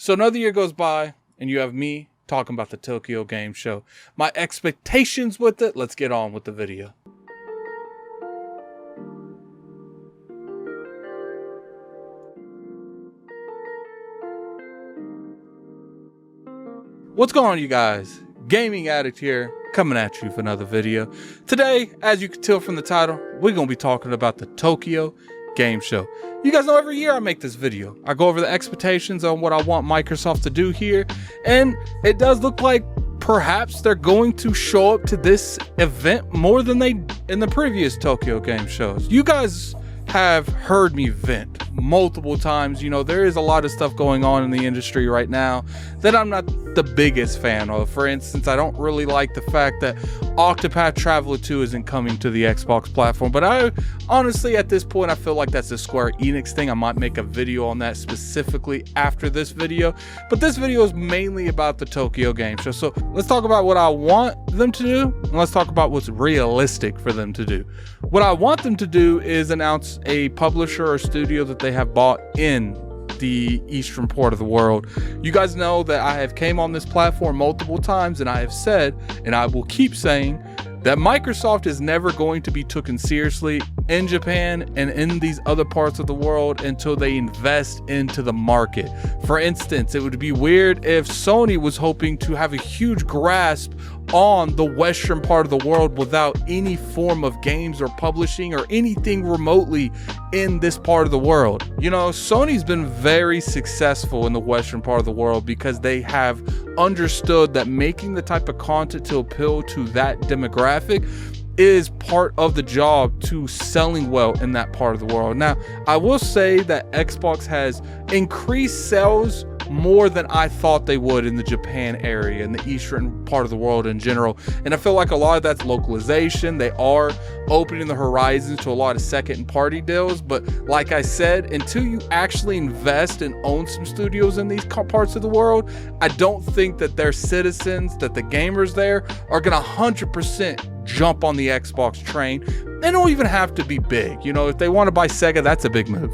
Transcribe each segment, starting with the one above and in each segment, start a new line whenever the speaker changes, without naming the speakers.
So another year goes by and you have me talking about the Tokyo Game Show. My expectations with it, let's get on with the video. What's going on, you guys? Gaming Addict here, coming at you for another video. Today, as you can tell from the title, we're going to be talking about the Tokyo Game Show. You guys know every year I make this video. I go over the expectations on what I want Microsoft to do here, and it does look like perhaps they're going to show up to this event more than they in the previous Tokyo Game Shows. You guys have heard me vent multiple times. You know, there is a lot of stuff going on in the industry right now that I'm not the biggest fan of. For instance, I don't really like the fact that Octopath Traveler 2 isn't coming to the Xbox platform, but I honestly at this point I feel like that's a Square Enix thing. I might make a video on that specifically after this video, but this video is mainly about the Tokyo Game Show. So let's talk about what I want them to do, and let's talk about what's realistic for them to do. What I want them to do is announce a publisher or studio that they have bought in the eastern part of the world. You guys know that I have came on this platform multiple times and I have said, and I will keep saying, that Microsoft is never going to be taken seriously in Japan and in these other parts of the world until they invest into the market. For instance, it would be weird if Sony was hoping to have a huge grasp on the western part of the world without any form of games or publishing or anything remotely in this part of the world. You know, Sony's been very successful in the western part of the world because they have understood that making the type of content to appeal to that demographic is part of the job to selling well in that part of the world. Now, I will say that Xbox has increased sales more than I thought they would in the Japan area and the eastern part of the world in general, and I feel like a lot of that's localization. They are opening the horizons to a lot of second and party deals, but like I said, until you actually invest and own some studios in these parts of the world, I don't think that their citizens, that the gamers there are gonna 100% jump on the Xbox train. They don't even have to be big. You know, if they want to buy Sega, that's a big move.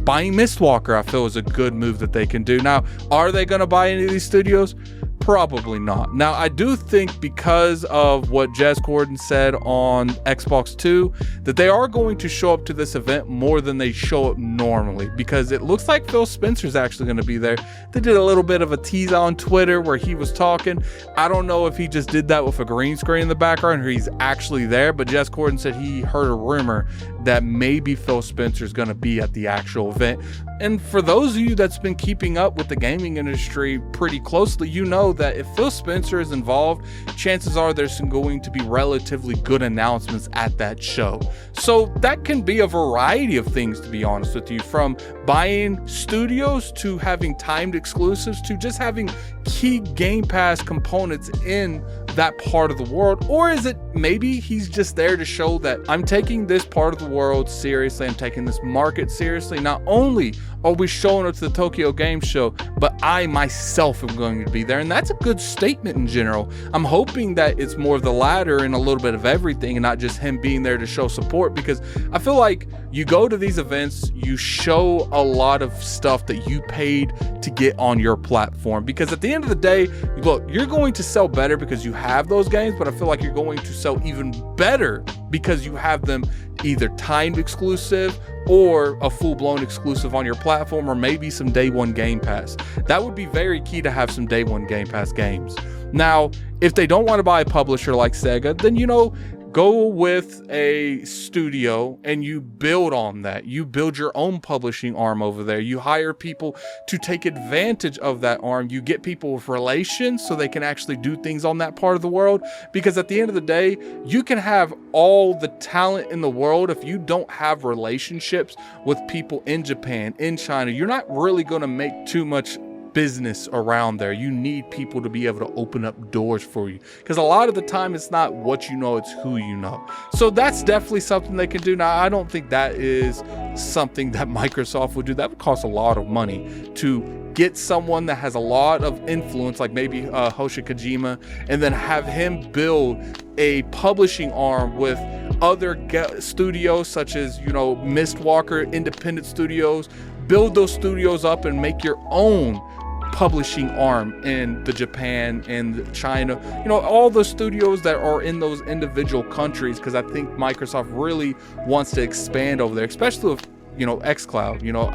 Buying Mistwalker, I feel, is a good move that they can do. Now, are they going to buy any of these studios? Probably not. Now, I do think because of what Jez Corden said on Xbox 2, that they are going to show up to this event more than they show up normally, because it looks like Phil Spencer's actually going to be there. They did a little bit of a tease on Twitter where he was talking. I don't know if he just did that with a green screen in the background or he's actually there, but Jez Corden said he heard a rumor that maybe Phil Spencer's going to be at the actual event. And for those of you that's been keeping up with the gaming industry pretty closely, you know that if Phil Spencer is involved, chances are there's going to be relatively good announcements at that show. So that can be a variety of things, to be honest with you, from buying studios to having timed exclusives to just having key Game Pass components in that part of the world. Or is it maybe he's just there to show that I'm taking this part of the world seriously, I'm taking this market seriously. Not only are we showing up to the Tokyo Game Show, but I myself am going to be there, and that's a good statement in general. I'm hoping that it's more of the latter and a little bit of everything, and not just him being there to show support, because I feel like you go to these events, you show a lot of stuff that you paid to get on your platform, because at the end of the day, look, you're going to sell better because you have those games, but I feel like you're going to sell even better because you have them either timed exclusive or a full-blown exclusive on your platform, or maybe some day one Game Pass. That would be very key to have some day one Game Pass games. Now, if they don't want to buy a publisher like Sega, then, you know, go with a studio and you build on that. You build your own publishing arm over there. You hire people to take advantage of that arm. You get people with relations so they can actually do things on that part of the world. Because at the end of the day, you can have all the talent in the world. If you don't have relationships with people in Japan, in China, you're not really going to make too much business around there. You need people to be able to open up doors for you, because a lot of the time it's not what you know, it's who you know. So that's definitely something they can do. Now, I don't think that is something that Microsoft would do. That would cost a lot of money to get someone that has a lot of influence, like maybe Hoshin Kojima, and then have him build a publishing arm with other studios such as, you know, Mistwalker, independent studios. Build those studios up and make your own publishing arm in the Japan and China, you know, all the studios that are in those individual countries, because I think Microsoft really wants to expand over there, especially with, you know, xCloud. You know,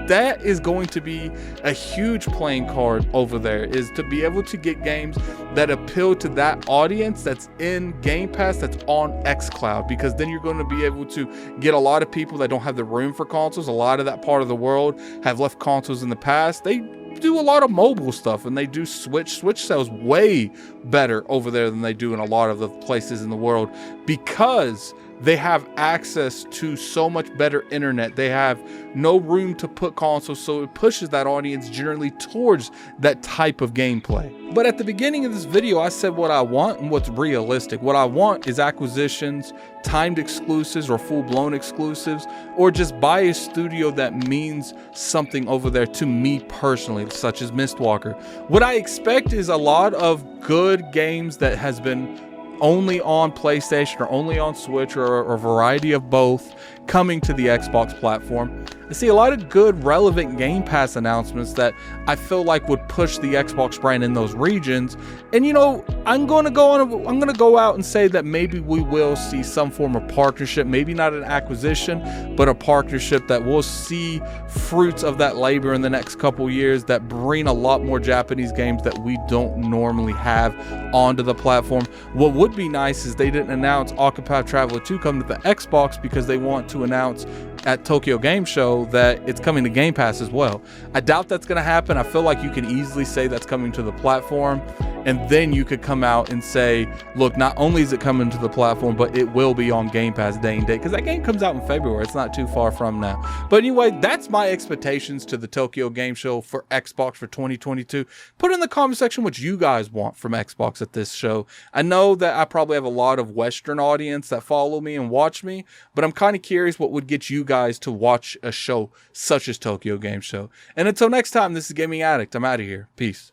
that is going to be a huge playing card over there, is to be able to get games that appeal to that audience that's in Game Pass, that's on xCloud, because then you're going to be able to get a lot of people that don't have the room for consoles. A lot of that part of the world have left consoles in the past. They do a lot of mobile stuff, and they do Switch sells way better over there than they do in a lot of the places in the world, because they have access to so much better internet. They have no room to put consoles, so it pushes that audience generally towards that type of gameplay. But at the beginning of this video, I said what I want and what's realistic. What I want is acquisitions, timed exclusives or full-blown exclusives, or just buy a studio that means something over there to me personally, such as Mistwalker. What I expect is a lot of good games that has been only on PlayStation or only on Switch, or a variety of both, coming to the Xbox platform. I see a lot of good relevant Game Pass announcements that I feel like would push the Xbox brand in those regions. And you know, I'm gonna go out and say that maybe we will see some form of partnership, maybe not an acquisition, but a partnership that will see fruits of that labor in the next couple years, that bring a lot more Japanese games that we don't normally have onto the platform. What would be nice is they didn't announce Octopath Traveler 2 coming to the Xbox, because they want to announce at Tokyo Game Show that it's coming to Game Pass as well. I doubt that's going to happen. I feel like you can easily say that's coming to the platform, and then you could come out and say, look, not only is it coming to the platform, but it will be on Game Pass day and date, because that game comes out in February. It's not too far from now. But anyway, that's my expectations to the Tokyo Game Show for Xbox for 2022. Put in the comment section what you guys want from Xbox at this show. I know that I probably have a lot of Western audience that follow me and watch me, but I'm kind of curious what would get you guys to watch a show such as Tokyo Game Show. And until next time, this is Gaming Addict. I'm out of here. Peace.